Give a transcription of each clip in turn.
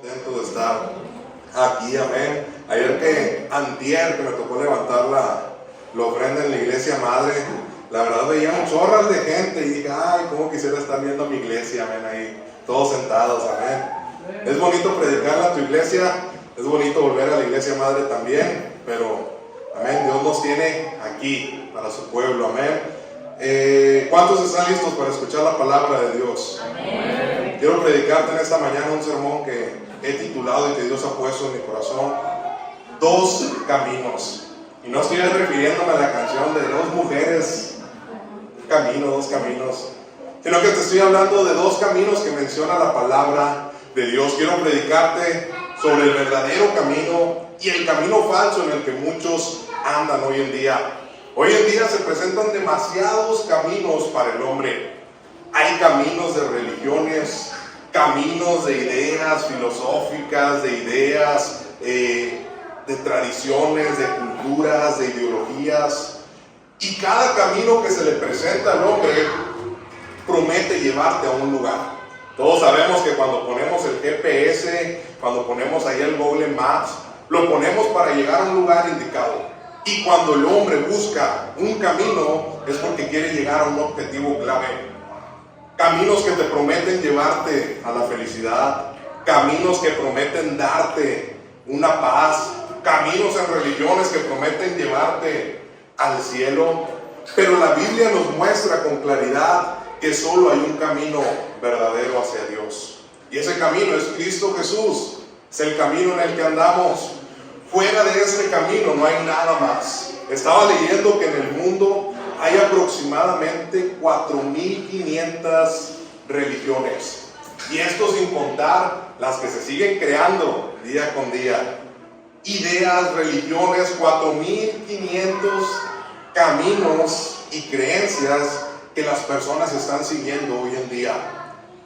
contento de estar aquí, amén. Ayer antier que me tocó levantar la ofrenda en la iglesia madre, la verdad veía chorras de gente y dije, ay, cómo quisiera estar viendo mi iglesia, amén, ahí, todos sentados, amén. Es bonito predicarla a tu iglesia, es bonito volver a la iglesia madre también, pero, amén, Dios nos tiene aquí para su pueblo, amén. ¿Cuántos están listos para escuchar la palabra de Dios? Amén. Quiero predicarte en esta mañana un sermón que he titulado y que Dios ha puesto en mi corazón: Dos caminos. Y no estoy refiriéndome a la canción de dos mujeres, dos caminos, sino que te estoy hablando de dos caminos que menciona la palabra de Dios. Quiero predicarte sobre el verdadero camino y el camino falso en el que muchos andan hoy en día. Hoy en día se presentan demasiados caminos para el hombre. Hay caminos de religiones, caminos de ideas filosóficas, de ideas, de tradiciones, de culturas, de ideologías. Y cada camino que se le presenta al hombre promete llevarte a un lugar. Todos sabemos que cuando ponemos el GPS, cuando ponemos ahí el Google Maps, lo ponemos para llegar a un lugar indicado. Y cuando el hombre busca un camino, es porque quiere llegar a un objetivo clave. Caminos que te prometen llevarte a la felicidad, caminos que prometen darte una paz, caminos en religiones que prometen llevarte al cielo. Pero la Biblia nos muestra con claridad que solo hay un camino verdadero hacia Dios. Y ese camino es Cristo Jesús. Es el camino en el que andamos. Fuera de ese camino no hay nada más. Estaba leyendo que en el mundo hay aproximadamente 4.500 religiones. Y esto sin contar las que se siguen creando día con día. Ideas, religiones, 4.500 caminos y creencias que las personas están siguiendo hoy en día.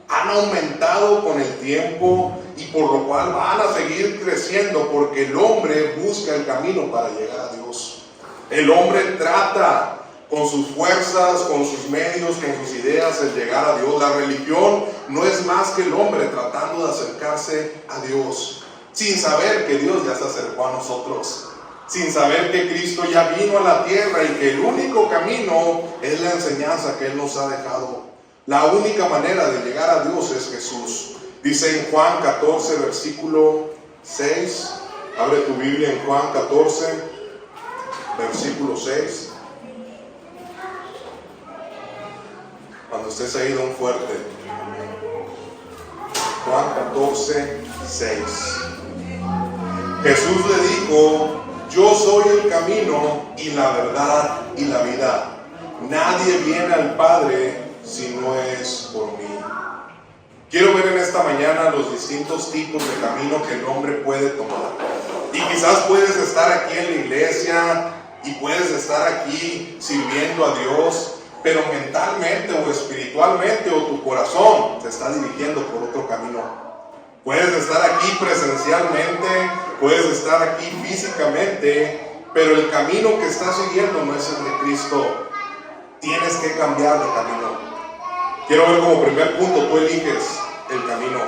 Han aumentado con el tiempo y por lo cual van a seguir creciendo, porque el hombre busca el camino para llegar a Dios. El hombre trata con sus fuerzas, con sus medios, con sus ideas el llegar a Dios. La religión no es más que el hombre tratando de acercarse a Dios, sin saber que Dios ya se acercó a nosotros, sin saber que Cristo ya vino a la tierra y que el único camino es la enseñanza que Él nos ha dejado. La única manera de llegar a Dios es Jesús. Dice en Juan 14, versículo 6. Abre tu Biblia en Juan 14, versículo 6. Cuando estés ahí, don fuerte. Juan 14, 6. Jesús le dijo: yo soy el camino y la verdad y la vida. Nadie viene al Padre si no es por mí. Quiero ver en esta mañana los distintos tipos de camino que el hombre puede tomar. Y quizás puedes estar aquí en la iglesia y puedes estar aquí sirviendo a Dios, pero mentalmente o espiritualmente o tu corazón se está dirigiendo por otro camino. Puedes estar aquí presencialmente, puedes estar aquí físicamente, pero el camino que estás siguiendo no es el de Cristo. Tienes que cambiar de camino. Quiero ver como primer punto, tú eliges el camino.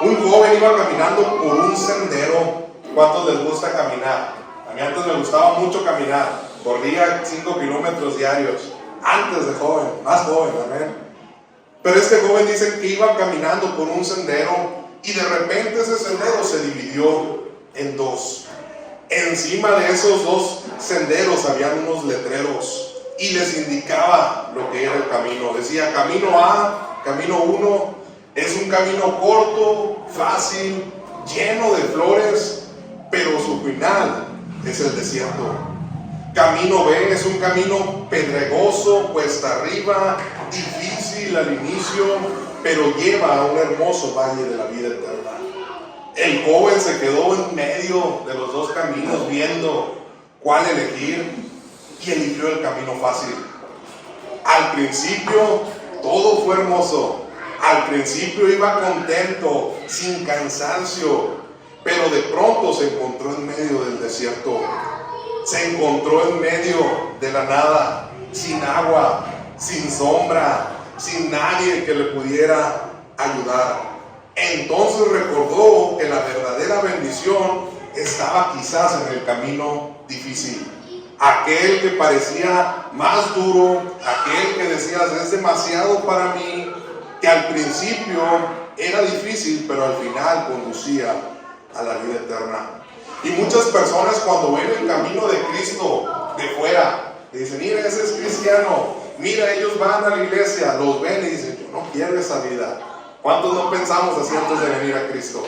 Un joven iba caminando por un sendero. ¿Cuántos les gusta caminar? A mí antes me gustaba mucho caminar. Corría 5 kilómetros diarios. Antes de joven, más joven, amén. Pero este joven dice que iba caminando por un sendero y de repente ese sendero se dividió en dos. Encima de esos dos senderos habían unos letreros y les indicaba lo que era el camino. Decía: camino A, camino 1, es un camino corto, fácil, lleno de flores, pero su final es el desierto. Camino B es un camino pedregoso, cuesta arriba, difícil al inicio, pero lleva a un hermoso valle de la vida eterna. El joven se quedó en medio de los dos caminos viendo cuál elegir y eligió el camino fácil. Al principio todo fue hermoso. Al principio iba contento, sin cansancio, pero de pronto se encontró en medio del desierto. Se encontró en medio de la nada, sin agua, sin sombra, sin nadie que le pudiera ayudar. Entonces recordó que la verdadera bendición estaba quizás en el camino difícil. Aquel que parecía más duro, aquel que decías es demasiado para mí, que al principio era difícil, pero al final conducía a la vida eterna. Y muchas personas cuando ven el camino de Cristo de fuera, dicen, mira, ese es cristiano, mira, ellos van a la iglesia, los ven y dicen, yo no quiero esa vida. ¿Cuántos no pensamos así antes de venir a Cristo?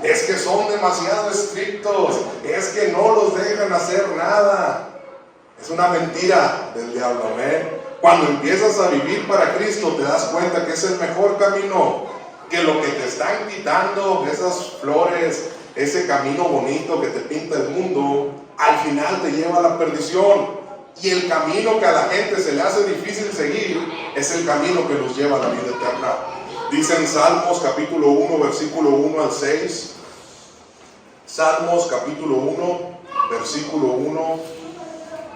Es que son demasiado estrictos, es que no los dejan hacer nada. Es una mentira del diablo, amén. Cuando empiezas a vivir para Cristo te das cuenta que es el mejor camino, que lo que te están quitando, esas flores, ese camino bonito que te pinta el mundo, al final te lleva a la perdición. Y el camino que a la gente se le hace difícil seguir es el camino que nos lleva a la vida eterna. Dice en Salmos capítulo 1, versículo 1 al 6. Salmos capítulo 1, versículo 1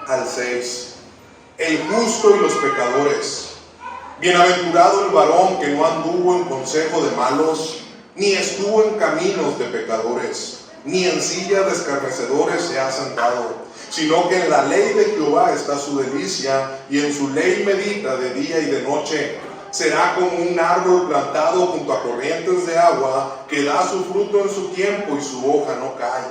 al 6. El justo y los pecadores. Bienaventurado el varón que no anduvo en consejo de malos, ni estuvo en caminos de pecadores, ni en silla de escarnecedores se ha sentado, sino que en la ley de Jehová está su delicia, y en su ley medita de día y de noche. Será como un árbol plantado junto a corrientes de agua, que da su fruto en su tiempo y su hoja no cae,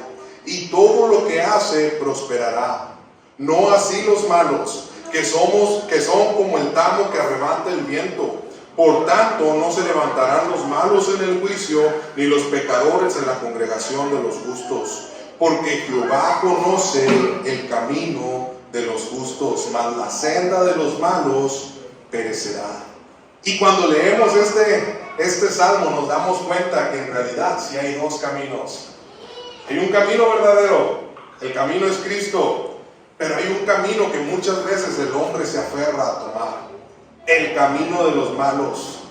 y todo lo que hace prosperará. No así los malos, que son como el tamo que arrebata el viento. Por tanto, no se levantarán los malos en el juicio, ni los pecadores en la congregación de los justos. Porque Jehová conoce el camino de los justos, mas la senda de los malos perecerá. Y cuando leemos este salmo nos damos cuenta que en realidad sí hay dos caminos. Hay un camino verdadero, el camino es Cristo. Pero hay un camino que muchas veces el hombre se aferra a tomar. El camino de los malos,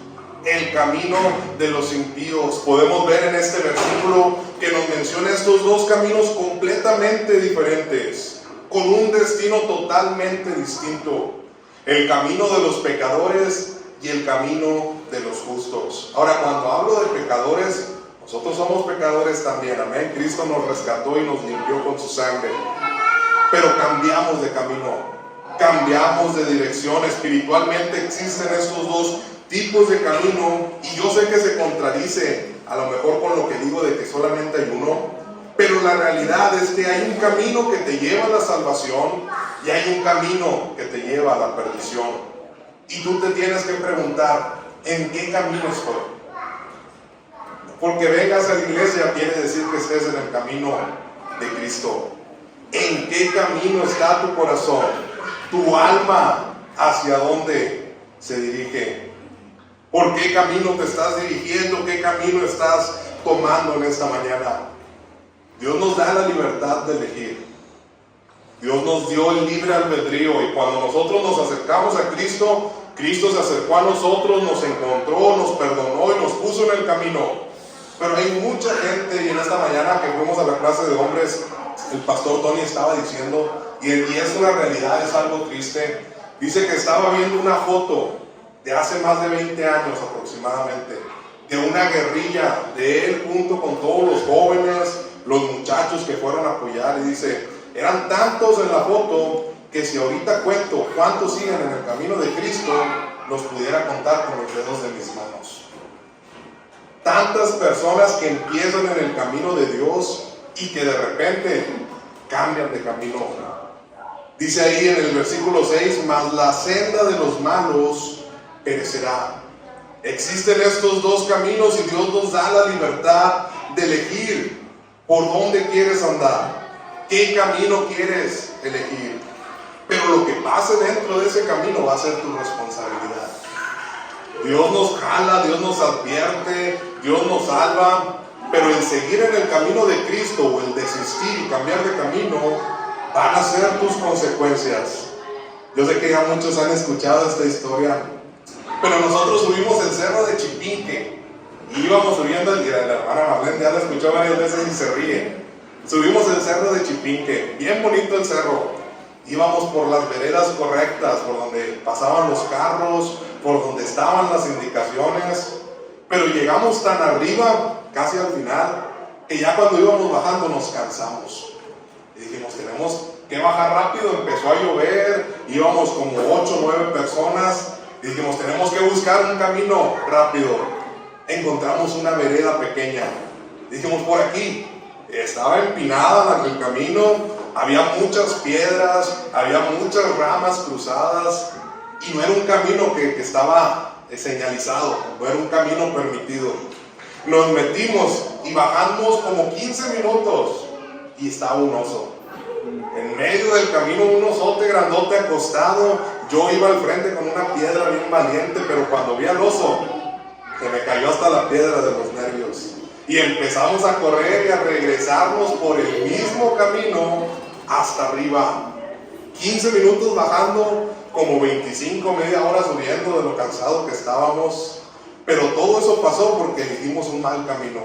el camino de los impíos. Podemos ver en este versículo que nos menciona estos dos caminos completamente diferentes, con un destino totalmente distinto. El camino de los pecadores y el camino de los justos. Ahora, cuando hablo de pecadores, nosotros somos pecadores también, amén. Cristo nos rescató y nos limpió con su sangre. Pero cambiamos de camino, cambiamos de dirección. Espiritualmente existen estos dos tipos de camino, y yo sé que se contradice a lo mejor con lo que digo de que solamente hay uno, pero la realidad es que hay un camino que te lleva a la salvación y hay un camino que te lleva a la perdición. Y tú te tienes que preguntar, ¿en qué camino estoy? Porque vengas a la iglesia quiere decir que estés en el camino de Cristo. ¿En qué camino está tu corazón? Tu alma, ¿hacia dónde se dirige? ¿Por qué camino te estás dirigiendo? ¿Qué camino estás tomando en esta mañana? Dios nos da la libertad de elegir. Dios nos dio el libre albedrío, y cuando nosotros nos acercamos a Cristo, Cristo se acercó a nosotros, nos encontró, nos perdonó y nos puso en el camino. Pero hay mucha gente, y en esta mañana que fuimos a la clase de hombres, el pastor Tony estaba diciendo, y es una realidad, es algo triste. Dice que estaba viendo una foto de hace más de 20 años aproximadamente, de una guerrilla de él junto con todos los jóvenes, los muchachos que fueron a apoyar, y dice, eran tantos en la foto que si ahorita cuento cuántos siguen en el camino de Cristo, los pudiera contar con los dedos de mis manos. Tantas personas que empiezan en el camino de Dios y que de repente cambian de camino. Dice ahí en el versículo 6, mas la senda de los malos perecerá. Existen estos dos caminos y Dios nos da la libertad de elegir por dónde quieres andar, qué camino quieres elegir. Pero lo que pase dentro de ese camino va a ser tu responsabilidad. Dios nos jala, Dios nos advierte, Dios nos salva, pero el seguir en el camino de Cristo o el desistir y cambiar de camino van a ser tus consecuencias. Yo sé que ya muchos han escuchado esta historia, pero nosotros subimos el cerro de Chipinque y íbamos subiendo, y la hermana Marlene ya la escuchó varias veces y se ríe. Subimos el cerro de Chipinque, bien bonito el cerro. Íbamos por las veredas correctas, por donde pasaban los carros, por donde estaban las indicaciones. Pero llegamos tan arriba, casi al final, que ya cuando íbamos bajando nos cansamos. Y dijimos, tenemos que bajar rápido. Empezó a llover, íbamos como 8 o 9 personas. Y dijimos, tenemos que buscar un camino rápido. Encontramos una vereda pequeña. Dijimos, por aquí. Estaba empinada el camino, había muchas piedras, había muchas ramas cruzadas. Y no era un camino que estaba señalizado, no era un camino permitido. Nos metimos y bajamos como 15 minutos y estaba un oso. En medio del camino un osote grandote acostado. Yo iba al frente con una piedra bien valiente, pero cuando vi al oso, se me cayó hasta la piedra de los nervios. Y empezamos a correr y a regresarnos por el mismo camino hasta arriba. 15 minutos bajando, como 25, media hora subiendo de lo cansado que estábamos. Pero todo eso pasó porque elegimos un mal camino,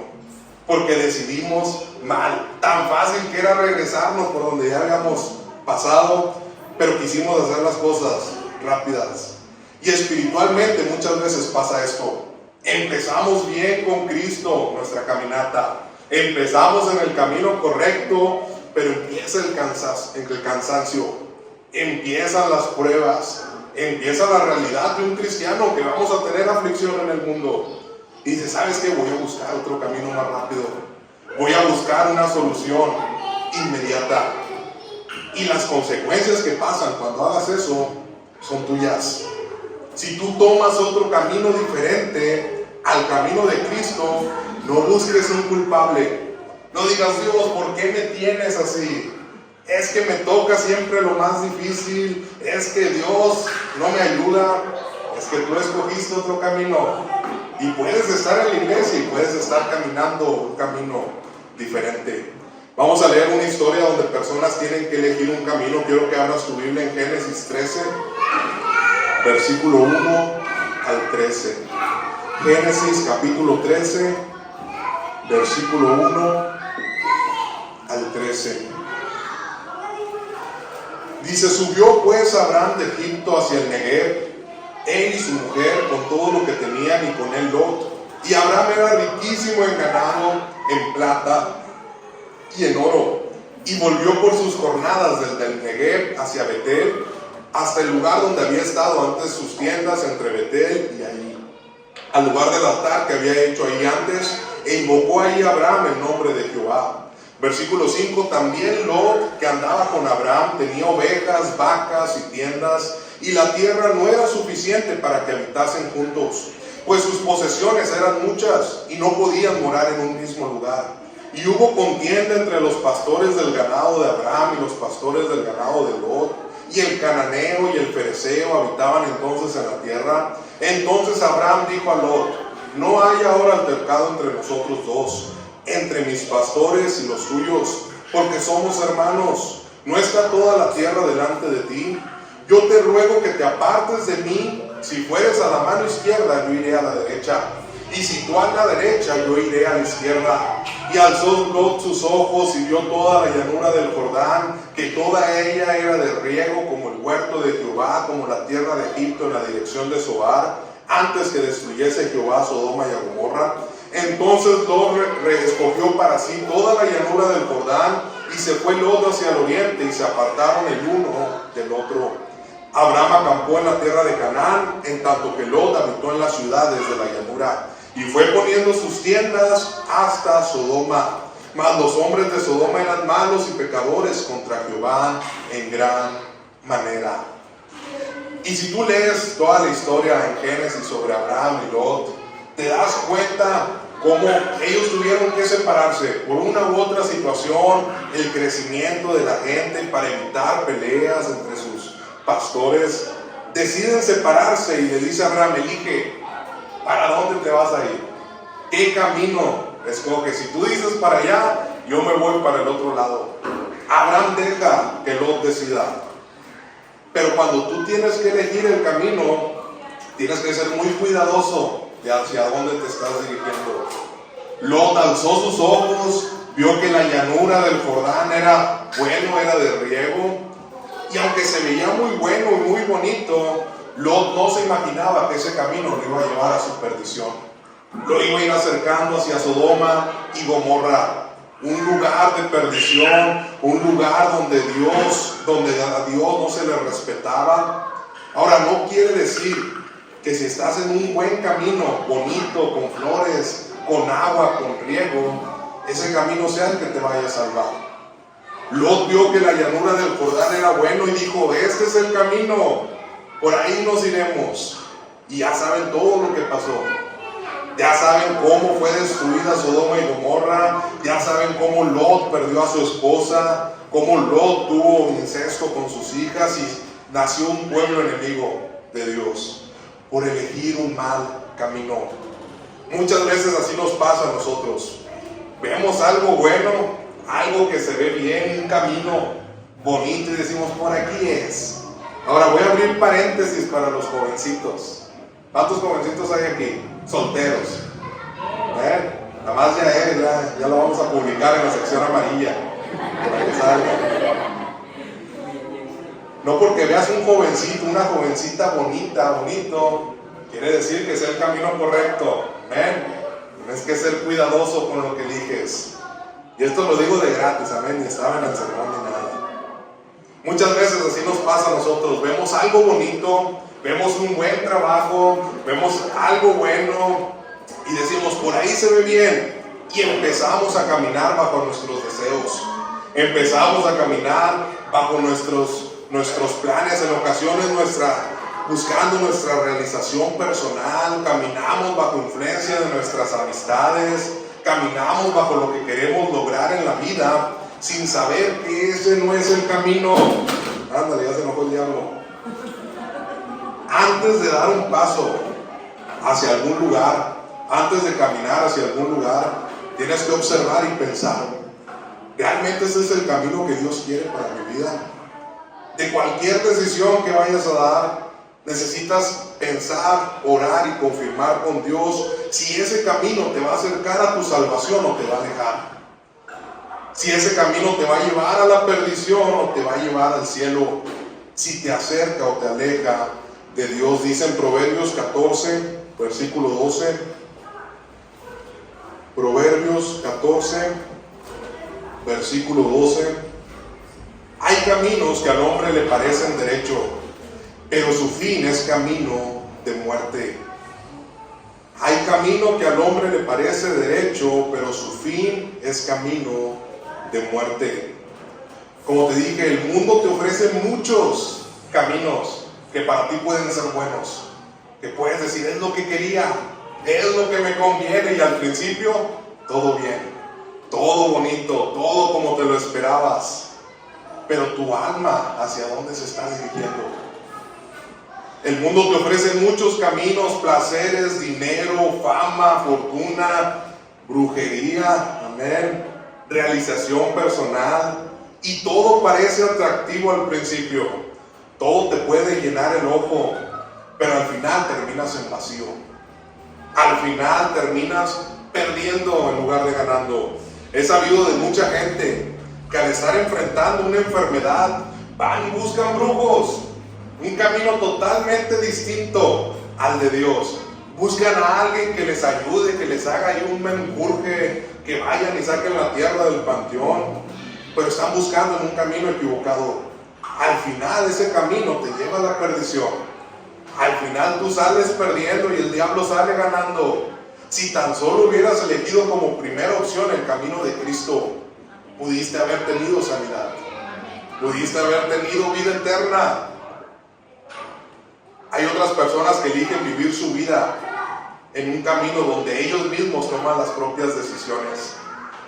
porque decidimos mal. Tan fácil que era regresarnos por donde ya habíamos pasado, pero quisimos hacer las cosas rápidas. Y espiritualmente muchas veces pasa esto. Empezamos bien con Cristo nuestra caminata, empezamos en el camino correcto, pero empieza el cansancio, empiezan las pruebas, empieza la realidad de un cristiano que vamos a tener aflicción en el mundo. Y dice, ¿sabes qué? Voy a buscar otro camino más rápido, voy a buscar una solución inmediata. Y las consecuencias que pasan cuando hagas eso son tuyas. Si tú tomas otro camino diferente al camino de Cristo, no busques un culpable. No digas, Dios, ¿por qué me tienes así? Es que me toca siempre lo más difícil. Es que Dios no me ayuda. Es que tú escogiste otro camino. Y puedes estar en la iglesia y puedes estar caminando un camino diferente. Vamos a leer una historia donde personas tienen que elegir un camino. Quiero que abras tu Biblia en Génesis 13. Versículo 1 al 13. Génesis capítulo 13, versículo 1 al 13. Dice, subió pues Abraham de Egipto hacia el Negev, él y su mujer con todo lo que tenían y con él Lot. Y Abraham era riquísimo en ganado, en plata y en oro. Y volvió por sus jornadas desde el Negev hacia Betel, hasta el lugar donde había estado antes sus tiendas entre Betel y ahí, al lugar del altar que había hecho ahí antes, e invocó ahí a Abraham el nombre de Jehová. Versículo 5, también Lot, que andaba con Abraham, tenía ovejas, vacas y tiendas, y la tierra no era suficiente para que habitasen juntos, pues sus posesiones eran muchas y no podían morar en un mismo lugar. Y hubo contienda entre los pastores del ganado de Abraham y los pastores del ganado de Lot. Y el cananeo y el fereceo habitaban entonces en la tierra. Entonces Abraham dijo a Lot, no hay ahora altercado entre nosotros dos, entre mis pastores y los tuyos, porque somos hermanos. ¿No está toda la tierra delante de ti? Yo te ruego que te apartes de mí. Si fueres a la mano izquierda, yo iré a la derecha, y si tú a la derecha, yo iré a la izquierda. Y alzó Lot sus ojos y vio toda la llanura del Jordán, que toda ella era de riego, como el huerto de Jehová, como la tierra de Egipto en la dirección de Zoar, antes que destruyese Jehová Sodoma y a Gomorra. Entonces Lot escogió para sí toda la llanura del Jordán, y se fue Lot hacia el oriente, y se apartaron el uno del otro. Abraham acampó en la tierra de Canaán, en tanto que Lot habitó en las ciudades de la llanura, y fue poniendo sus tiendas hasta Sodoma. Mas los hombres de Sodoma eran malos y pecadores contra Jehová en gran manera. Y si tú lees toda la historia en Génesis sobre Abraham y Lot, te das cuenta cómo ellos tuvieron que separarse por una u otra situación, el crecimiento de la gente para evitar peleas entre sus pastores. Deciden separarse y le dice a Abraham, elige, ¿para dónde te vas a ir? ¿Qué camino escoges? Si tú dices para allá, yo me voy para el otro lado. Abraham deja que Lot decida. Pero cuando tú tienes que elegir el camino, tienes que ser muy cuidadoso de hacia dónde te estás dirigiendo. Lot alzó sus ojos, vio que la llanura del Jordán era bueno, era de riego, y aunque se veía muy bueno y muy bonito, Lot no se imaginaba que ese camino lo iba a llevar a su perdición. Lo iba a ir acercando hacia Sodoma y Gomorra, un lugar de perdición, un lugar donde a Dios no se le respetaba. Ahora, no quiere decir que si estás en un buen camino, bonito, con flores, con agua, con riego, ese camino sea el que te vaya a salvar. Lot vio que la llanura del Jordán era bueno y dijo: este es el camino, por ahí nos iremos. Y ya saben todo lo que pasó. Ya saben cómo fue destruida Sodoma y Gomorra. Ya saben cómo Lot perdió a su esposa, cómo Lot tuvo incesto con sus hijas y nació un pueblo enemigo de Dios por elegir un mal camino. Muchas veces así nos pasa a nosotros. Vemos algo bueno, algo que se ve bien, un camino bonito y decimos: por aquí es. Ahora voy a abrir paréntesis para los jovencitos. ¿Cuántos jovencitos hay aquí? Solteros. Nada más ya lo vamos a publicar en la sección amarilla para que salga. No porque veas un jovencito, una jovencita bonito, quiere decir que sea el camino correcto. Tienes que ser cuidadoso con lo que eliges. Y esto lo digo de gratis, amén, ni estaba en el sermón ni nada. Muchas veces así nos pasa a nosotros. Vemos algo bonito, vemos un buen trabajo, vemos algo bueno y decimos: por ahí se ve bien. Y empezamos a caminar bajo nuestros deseos. Empezamos a caminar bajo nuestros planes, en ocasiones buscando nuestra realización personal. Caminamos bajo influencia de nuestras amistades. Caminamos bajo lo que queremos lograr en la vida, sin saber que ese no es el camino. Ándale, ya se enojó el diablo. Antes de dar un paso hacia algún lugar, antes de caminar hacia algún lugar, tienes que observar y pensar: ¿realmente ese es el camino que Dios quiere para mi vida? De cualquier decisión que vayas a dar, necesitas pensar, orar y confirmar con Dios si ese camino te va a acercar a tu salvación o te va a alejar. Si ese camino te va a llevar a la perdición o te va a llevar al cielo. Si te acerca o te aleja de Dios. Dice en Proverbios 14, versículo 12. Proverbios 14, versículo 12. Hay caminos que al hombre le parecen derecho, pero su fin es camino de muerte. Hay camino que al hombre le parece derecho, pero su fin es camino de muerte. Como te dije, el mundo te ofrece muchos caminos que para ti pueden ser buenos, que puedes decir: es lo que quería, es lo que me conviene, y al principio todo bien, todo bonito, todo como te lo esperabas. Pero tu alma, ¿hacia dónde se está dirigiendo? El mundo te ofrece muchos caminos, placeres, dinero, fama, fortuna, brujería, amén, realización personal, y todo parece atractivo al principio. Todo te puede llenar el ojo, pero al final terminas en vacío. Al final terminas perdiendo en lugar de ganando. He sabido de mucha gente que al estar enfrentando una enfermedad van y buscan brujos, un camino totalmente distinto al de Dios. Buscan a alguien que les ayude, que les haga ahí un menjurje, que vayan y saquen la tierra del panteón, pero están buscando en un camino equivocado. Al final ese camino te lleva a la perdición. Al final tú sales perdiendo y el diablo sale ganando. Si tan solo hubieras elegido como primera opción el camino de Cristo, pudiste haber tenido sanidad, pudiste haber tenido vida eterna. Hay otras personas que eligen vivir su vida en un camino donde ellos mismos toman las propias decisiones.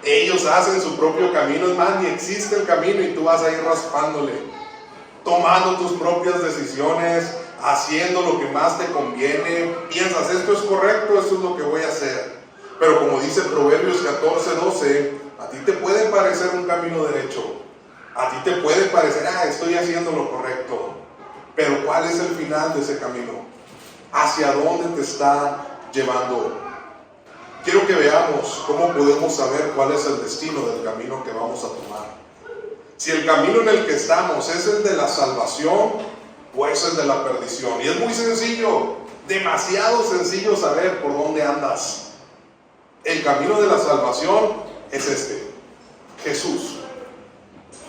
Ellos hacen su propio camino, es más, ni existe el camino y tú vas a ir raspándole, tomando tus propias decisiones, haciendo lo que más te conviene. Piensas: esto es correcto, esto es lo que voy a hacer. Pero como dice Proverbios 14, 12, a ti te puede parecer un camino derecho, a ti te puede parecer: estoy haciendo lo correcto. Pero ¿cuál es el final de ese camino? ¿Hacia dónde te está llevando? Quiero que veamos cómo podemos saber cuál es el destino del camino que vamos a tomar. Si el camino en el que estamos es el de la salvación o es el de la perdición. Y es muy sencillo, demasiado sencillo saber por dónde andas. El camino de la salvación es este: Jesús.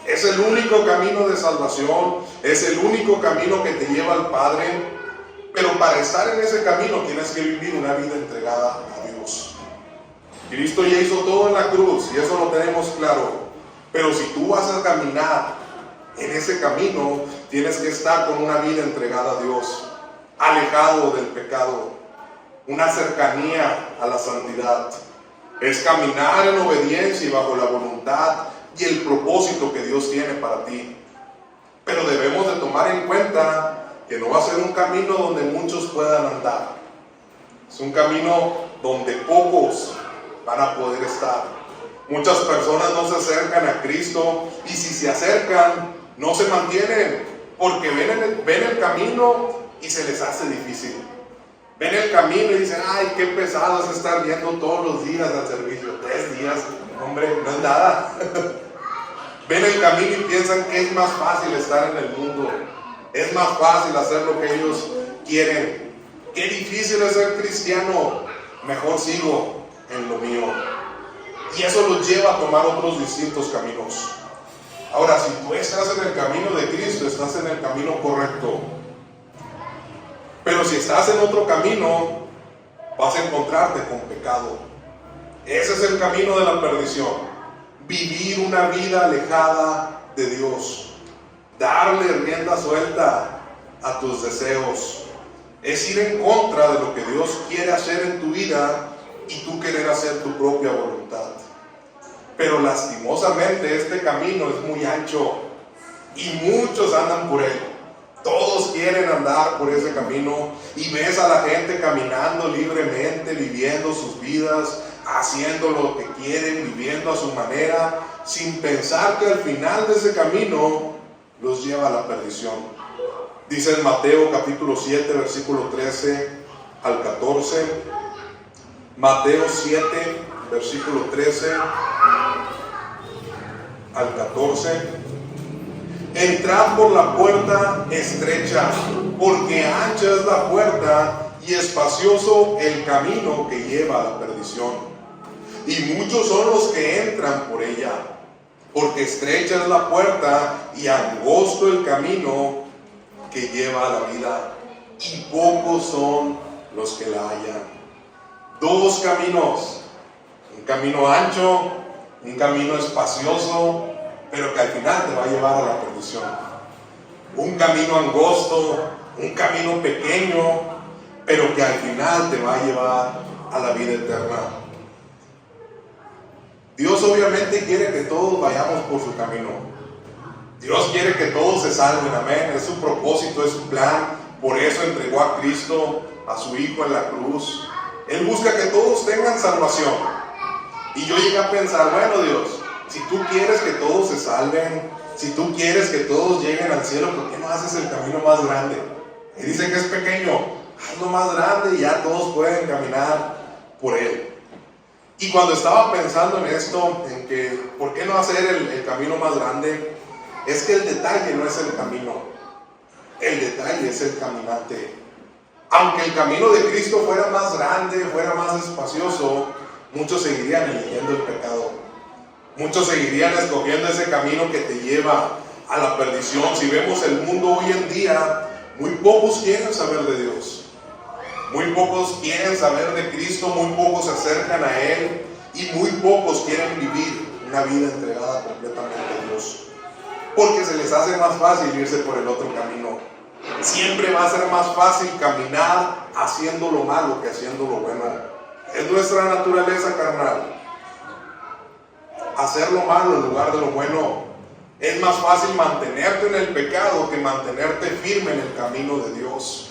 Es el único camino de salvación, es el único camino que te lleva al Padre. Pero para estar en ese camino tienes que vivir una vida entregada a Dios. Cristo ya hizo todo en la cruz y eso lo tenemos claro. Pero si tú vas a caminar en ese camino, tienes que estar con una vida entregada a Dios, alejado del pecado, una cercanía a la santidad. Es caminar en obediencia y bajo la voluntad y el propósito que Dios tiene para ti. Pero debemos de tomar en cuenta que no va a ser un camino donde muchos puedan andar. Es un camino donde pocos van a poder estar. Muchas personas no se acercan a Cristo, y si se acercan, no se mantienen, porque ven el camino y se les hace difícil. Ven el camino y dicen: ay, qué pesado es estar yendo todos los días al servicio. 3 días, hombre, no es nada. Ven el camino y piensan que es más fácil estar en el mundo. Es más fácil hacer lo que ellos quieren. Qué difícil es ser cristiano. Mejor sigo en lo mío. Y eso los lleva a tomar otros distintos caminos. Ahora, si tú estás en el camino de Cristo, estás en el camino correcto. Pero si estás en otro camino, vas a encontrarte con pecado. Ese es el camino de la perdición. Vivir una vida alejada de Dios. Darle rienda suelta a tus deseos. Es ir en contra de lo que Dios quiere hacer en tu vida y tú querer hacer tu propia voluntad. Pero lastimosamente este camino es muy ancho y muchos andan por él. Todos quieren andar por ese camino y ves a la gente caminando libremente, viviendo sus vidas, haciendo lo que quieren, viviendo a su manera, sin pensar que al final de ese camino los lleva a la perdición. Dice en Mateo capítulo 7, versículo 13 al 14. Mateo 7, versículo 13 al 14. Entrad por la puerta estrecha, porque ancha es la puerta y espacioso el camino que lleva a la perdición. Y muchos son los que entran por ella, porque estrecha es la puerta y angosto el camino que lleva a la vida, y pocos son los que la hallan. 2 caminos, un camino ancho, un camino espacioso, pero que al final te va a llevar a la perdición. Un camino angosto, un camino pequeño, pero que al final te va a llevar a la vida eterna. Dios obviamente quiere que todos vayamos por su camino. Dios quiere que todos se salven, amén. Es su propósito, es su plan. Por eso entregó a Cristo, a su Hijo en la cruz. Él busca que todos tengan salvación. Y yo llegué a pensar: bueno, Dios, si tú quieres que todos se salven, si tú quieres que todos lleguen al cielo, ¿por qué no haces el camino más grande? Y dice que es pequeño, hazlo más grande y ya todos pueden caminar por él. Y cuando estaba pensando en esto, en que ¿por qué no hacer el camino más grande? Es que el detalle no es el camino, el detalle es el caminante. Aunque el camino de Cristo fuera más grande, fuera más espacioso, muchos seguirían eligiendo el pecado. Muchos seguirían escogiendo ese camino que te lleva a la perdición. Si vemos el mundo hoy en día, muy pocos quieren saber de Dios. Muy pocos quieren saber de Cristo, muy pocos se acercan a Él y muy pocos quieren vivir una vida entregada completamente a Dios. Porque se les hace más fácil irse por el otro camino. Siempre va a ser más fácil caminar haciendo lo malo que haciendo lo bueno. Es nuestra naturaleza carnal. Hacer lo malo en lugar de lo bueno. Es más fácil mantenerte en el pecado que mantenerte firme en el camino de Dios.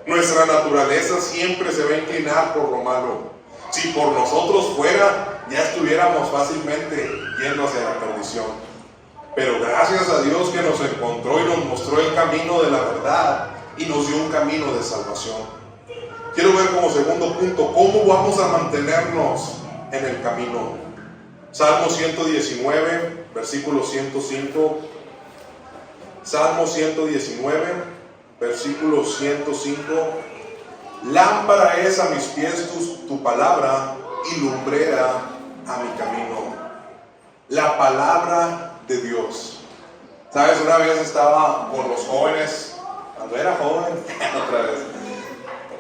Nuestra naturaleza siempre se va a inclinar por lo malo. Si por nosotros fuera, ya estuviéramos fácilmente yendo hacia la perdición. Pero gracias a Dios que nos encontró y nos mostró el camino de la verdad y nos dio un camino de salvación. Quiero ver como segundo punto, ¿cómo vamos a mantenernos en el camino? Salmo 119, versículo 105. Salmo 119, versículo 105. Lámpara es a mis pies tu palabra y lumbrera a mi camino. La palabra de Dios. Sabes, una vez estaba con los jóvenes, cuando era joven, otra vez,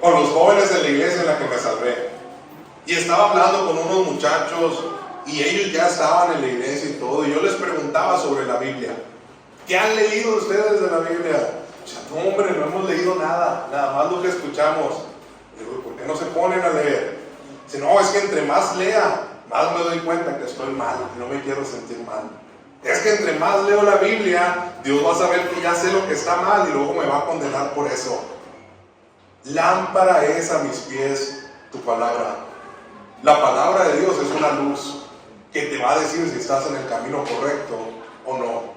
con los jóvenes en la iglesia en la que me salvé. Y estaba hablando con unos muchachos y ellos ya estaban en la iglesia y todo. Y yo les preguntaba sobre la Biblia. ¿Qué han leído ustedes de la Biblia? O sea, no, hombre, no hemos leído nada, nada más lo que escuchamos. Digo, ¿por qué no se ponen a leer? Dice, no, es que entre más lea, más me doy cuenta que estoy mal, que no me quiero sentir mal. Es que entre más leo la Biblia, Dios va a saber que ya sé lo que está mal y luego me va a condenar por eso. Lámpara es a mis pies tu palabra. La palabra de Dios es una luz que te va a decir si estás en el camino correcto o no.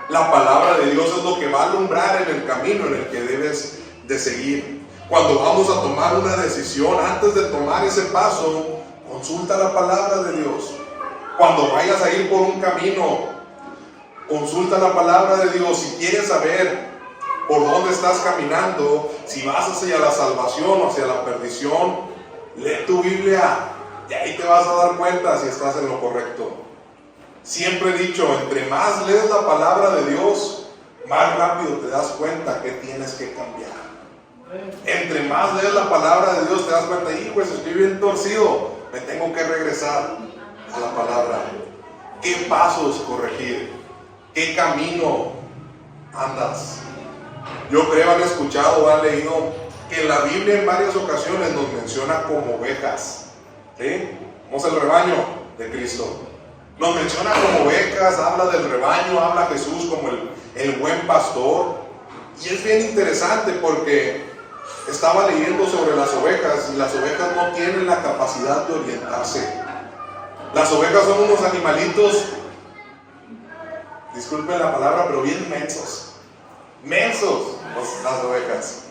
La palabra de Dios es lo que va a alumbrar en el camino en el que debes de seguir. Cuando vamos a tomar una decisión, antes de tomar ese paso, consulta la palabra de Dios. Cuando vayas a ir por un camino, consulta la palabra de Dios. Si quieres saber por dónde estás caminando, si vas hacia la salvación o hacia la perdición, lee tu Biblia y ahí te vas a dar cuenta si estás en lo correcto. Siempre he dicho, entre más lees la palabra de Dios, más rápido te das cuenta que tienes que cambiar. Entre más lees la palabra de Dios, te das cuenta, pues estoy bien torcido, me tengo que regresar a la palabra. ¿Qué pasos corregir? ¿Qué camino andas? Yo creo han escuchado o han leído que la Biblia en varias ocasiones nos menciona como ovejas. ¿Sí? Somos el rebaño de Cristo. Nos menciona como ovejas, habla del rebaño, habla a Jesús como el buen pastor. Y es bien interesante porque estaba leyendo sobre las ovejas y las ovejas no tienen la capacidad de orientarse. Las ovejas son unos animalitos, disculpen la palabra, pero bien mensos. Mensos las ovejas.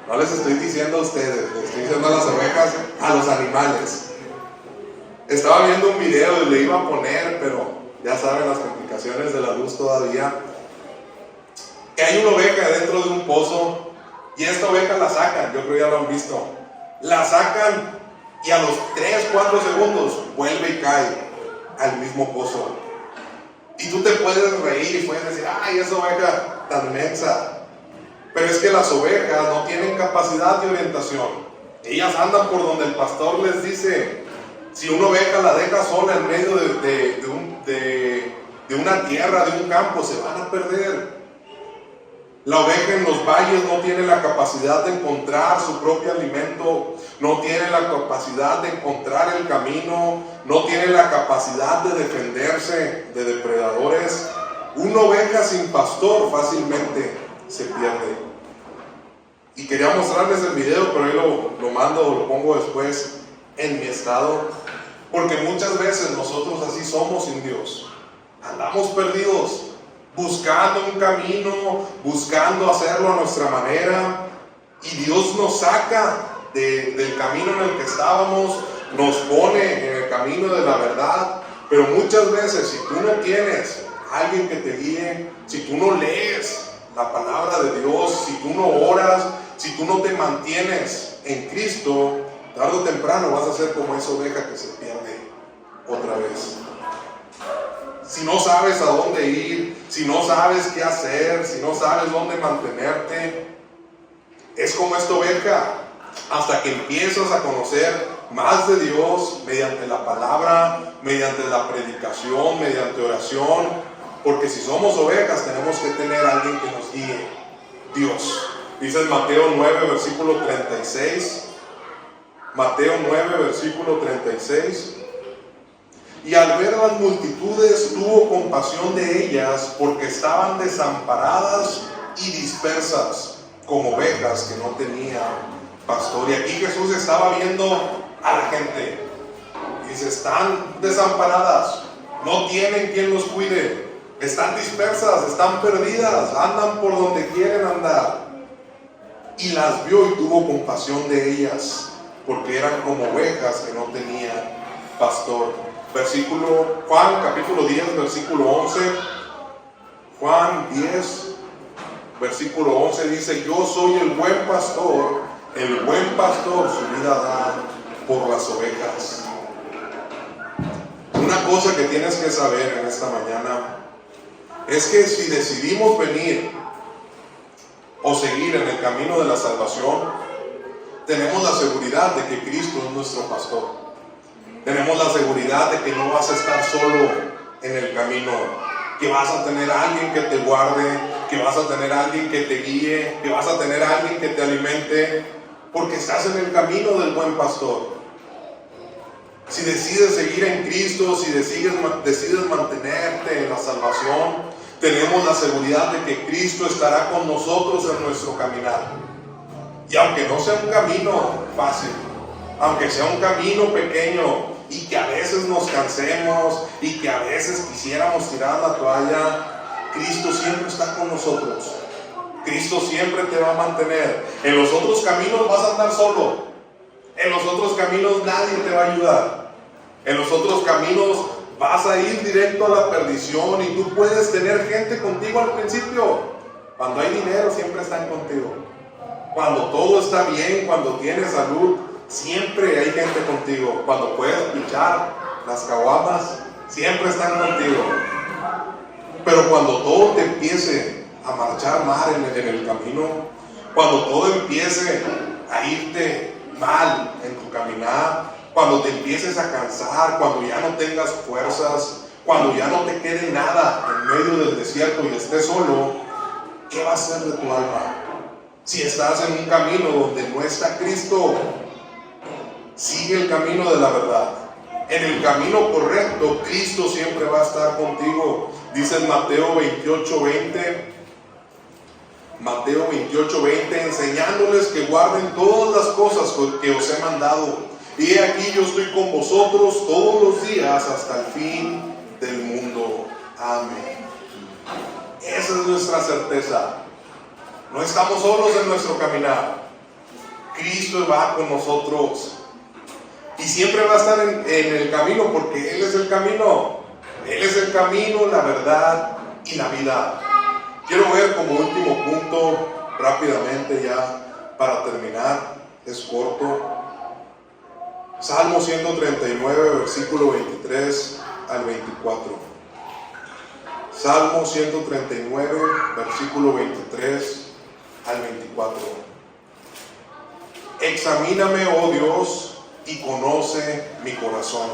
No les estoy diciendo a ustedes, les estoy diciendo a las ovejas, a los animales. Estaba viendo un video y le iba a poner, pero ya saben las complicaciones de la luz todavía. Que hay una oveja dentro de un pozo y esta oveja la sacan, yo creo que ya lo han visto. La sacan y a los 3-4 segundos vuelve y cae al mismo pozo. Y tú te puedes reír y puedes decir, ay, esa oveja tan mensa. Pero es que las ovejas no tienen capacidad de orientación. Ellas andan por donde el pastor les dice. Si una oveja la deja sola en medio de una tierra, de un campo, se van a perder. La oveja en los valles no tiene la capacidad de encontrar su propio alimento, no tiene la capacidad de encontrar el camino, no tiene la capacidad de defenderse de depredadores. Una oveja sin pastor fácilmente se pierde. Y quería mostrarles el video, pero ahí lo mando o lo pongo después en mi estado, porque muchas veces nosotros así somos sin Dios. Andamos perdidos, buscando un camino, buscando hacerlo a nuestra manera, y Dios nos saca del camino en el que estábamos, nos pone en el camino de la verdad. Pero muchas veces, si tú no tienes alguien que te guíe, si tú no lees la palabra de Dios, si tú no oras, si tú no te mantienes en Cristo, tarde o temprano vas a ser como esa oveja que se pierde otra vez. Si no sabes a dónde ir, si no sabes qué hacer, si no sabes dónde mantenerte, es como esta oveja, hasta que empiezas a conocer más de Dios mediante la palabra, mediante la predicación, mediante oración, porque si somos ovejas tenemos que tener a alguien que nos guíe, Dios. Dice en Mateo 9, versículo 36, Mateo 9, versículo 36, y al ver las multitudes tuvo compasión de ellas, porque estaban desamparadas y dispersas como ovejas que no tenían pastor. Y aquí Jesús estaba viendo a la gente y dice, están desamparadas, no tienen quien los cuide, están dispersas, están perdidas, andan por donde quieren andar. Y las vio y tuvo compasión de ellas, porque eran como ovejas que no tenían pastor. Juan capítulo 10, versículo 11. Juan 10, versículo 11 dice, yo soy el buen pastor su vida da por las ovejas. Una cosa que tienes que saber en esta mañana es que si decidimos venir o seguir en el camino de la salvación, tenemos la seguridad de que Cristo es nuestro pastor. Tenemos la seguridad de que no vas a estar solo en el camino, que vas a tener a alguien que te guarde, que vas a tener a alguien que te guíe, que vas a tener a alguien que te alimente, porque estás en el camino del buen pastor. Si decides seguir en Cristo, si decides mantenerte en la salvación, tenemos la seguridad de que Cristo estará con nosotros en nuestro caminar. Y aunque no sea un camino fácil, aunque sea un camino pequeño y que a veces nos cansemos y que a veces quisiéramos tirar la toalla, Cristo siempre está con nosotros. Cristo siempre te va a mantener. En los otros caminos vas a andar solo. En los otros caminos nadie te va a ayudar. En los otros caminos vas a ir directo a la perdición y tú puedes tener gente contigo al principio. Cuando hay dinero siempre están contigo. Cuando todo está bien, cuando tienes salud, siempre hay gente contigo. Cuando puedes pichar las caguamas, siempre están contigo. Pero cuando todo te empiece a marchar mal en el camino, cuando todo empiece a irte mal en tu caminar, cuando te empieces a cansar, cuando ya no tengas fuerzas, cuando ya no te quede nada en medio del desierto y estés solo, ¿qué va a ser de tu alma? Si estás en un camino donde no está Cristo, sigue el camino de la verdad. En el camino correcto, Cristo siempre va a estar contigo. Dice en Mateo 28:20, enseñándoles que guarden todas las cosas que os he mandado. Y he aquí yo estoy con vosotros todos los días hasta el fin del mundo. Amén. Esa es nuestra certeza. No estamos solos en nuestro caminar. Cristo va con nosotros. Y siempre va a estar en el camino porque Él es el camino. Él es el camino, la verdad y la vida. Quiero ver como último punto, rápidamente ya para terminar, es corto. Salmo 139, versículo 23 al 24. Salmo 139, versículo 23 al 24. Examíname, oh Dios, y conoce mi corazón.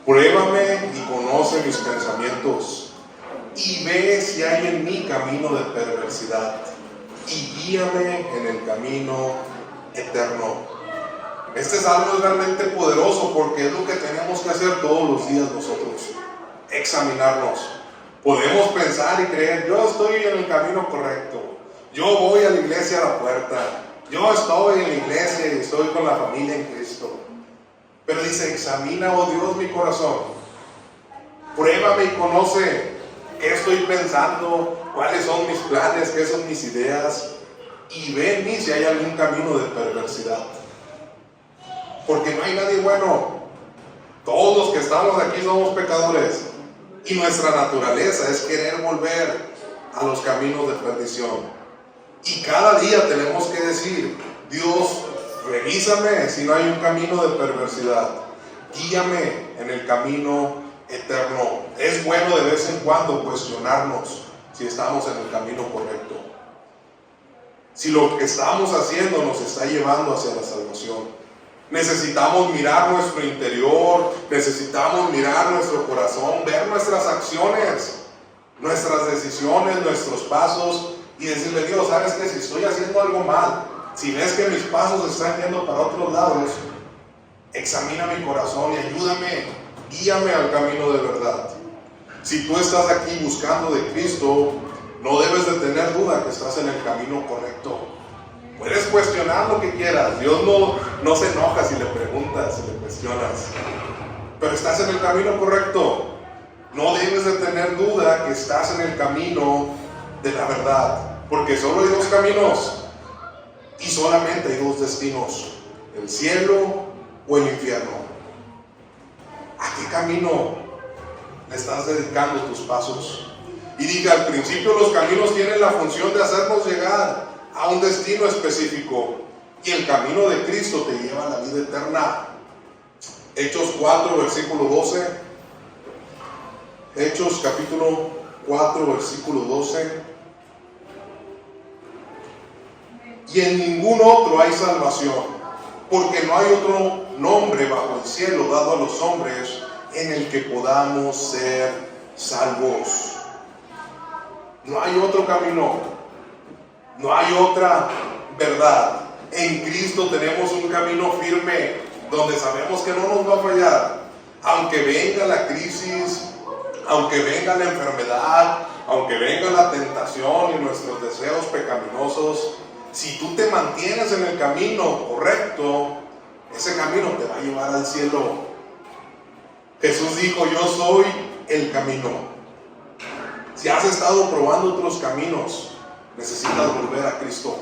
Pruébame y conoce mis pensamientos. Y ve si hay en mí camino de perversidad. Y guíame en el camino eterno. Este salmo es realmente poderoso porque es lo que tenemos que hacer todos los días nosotros. Examinarnos. Podemos pensar y creer, yo estoy en el camino correcto. Yo voy a la iglesia a la puerta. Yo estoy en la iglesia y estoy con la familia en Cristo. Pero dice, examina, oh Dios, mi corazón. Pruébame y conoce qué estoy pensando, cuáles son mis planes, qué son mis ideas. Y ve en mí si hay algún camino de perversidad. Porque no hay nadie bueno. Todos los que estamos aquí somos pecadores. Y nuestra naturaleza es querer volver a los caminos de perdición. Y cada día tenemos que decir, Dios, revísame si no hay un camino de perversidad. Guíame en el camino eterno. Es bueno de vez en cuando cuestionarnos si estamos en el camino correcto. Si lo que estamos haciendo nos está llevando hacia la salvación. Necesitamos mirar nuestro interior, necesitamos mirar nuestro corazón, ver nuestras acciones, nuestras decisiones, nuestros pasos y decirle, Dios, ¿sabes qué? Si estoy haciendo algo mal, si ves que mis pasos están yendo para otros lados, examina mi corazón y ayúdame, guíame al camino de verdad. Si tú estás aquí buscando de Cristo, no debes de tener duda que estás en el camino correcto. Puedes cuestionar lo que quieras. Dios no se enoja si le preguntas, si le cuestionas. Pero estás en el camino correcto. No debes de tener duda que estás en el camino de la verdad. Porque solo hay dos caminos. Y solamente hay dos destinos. El cielo o el infierno. ¿A qué camino le estás dedicando tus pasos? Y diga, al principio los caminos tienen la función de hacernos llegar a un destino específico, y el camino de Cristo te lleva a la vida eterna. Hechos 4, versículo 12. Hechos capítulo 4, versículo 12. Y en ningún otro hay salvación, porque no hay otro nombre bajo el cielo dado a los hombres en el que podamos ser salvos. No hay otro camino, no hay otra verdad. En Cristo tenemos un camino firme donde sabemos que no nos va a fallar. Aunque venga la crisis, aunque venga la enfermedad, aunque venga la tentación y nuestros deseos pecaminosos, si tú te mantienes en el camino correcto, ese camino te va a llevar al cielo. Jesús dijo: yo soy el camino. Si has estado probando otros caminos, necesitas volver a Cristo.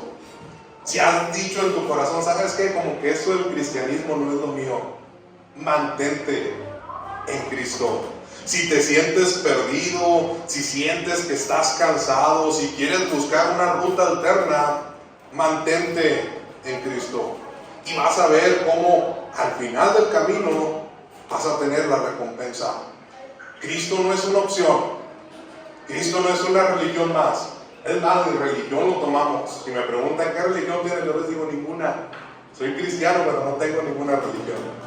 Si has dicho en tu corazón: ¿sabes qué? Como que eso del cristianismo no es lo mío. Mantente en Cristo. Si te sientes perdido, si sientes que estás cansado, si quieres buscar una ruta alterna, mantente en Cristo. Y vas a ver cómo al final del camino vas a tener la recompensa. Cristo no es una opción. Cristo no es una religión más. Es más, mi religión lo tomamos. Si me preguntan qué religión tienes, yo les digo ninguna. Soy cristiano, pero no tengo ninguna religión.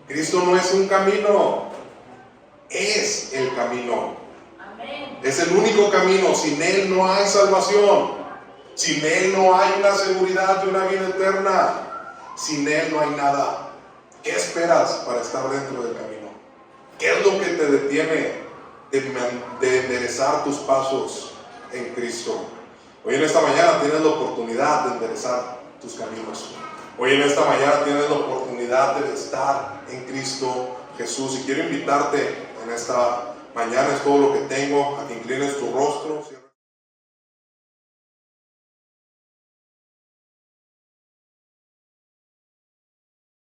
Cristo no es un camino, es el camino. Amén. Es el único camino. Sin Él no hay salvación. Sin Él no hay una seguridad de una vida eterna. Sin Él no hay nada. ¿Qué esperas para estar dentro del camino? ¿Qué es lo que te detiene de enderezar tus pasos en Cristo? Hoy en esta mañana tienes la oportunidad de enderezar tus caminos. Hoy en esta mañana tienes la oportunidad de estar en Cristo Jesús. Y quiero invitarte en esta mañana, es todo lo que tengo, a que inclines tu rostro.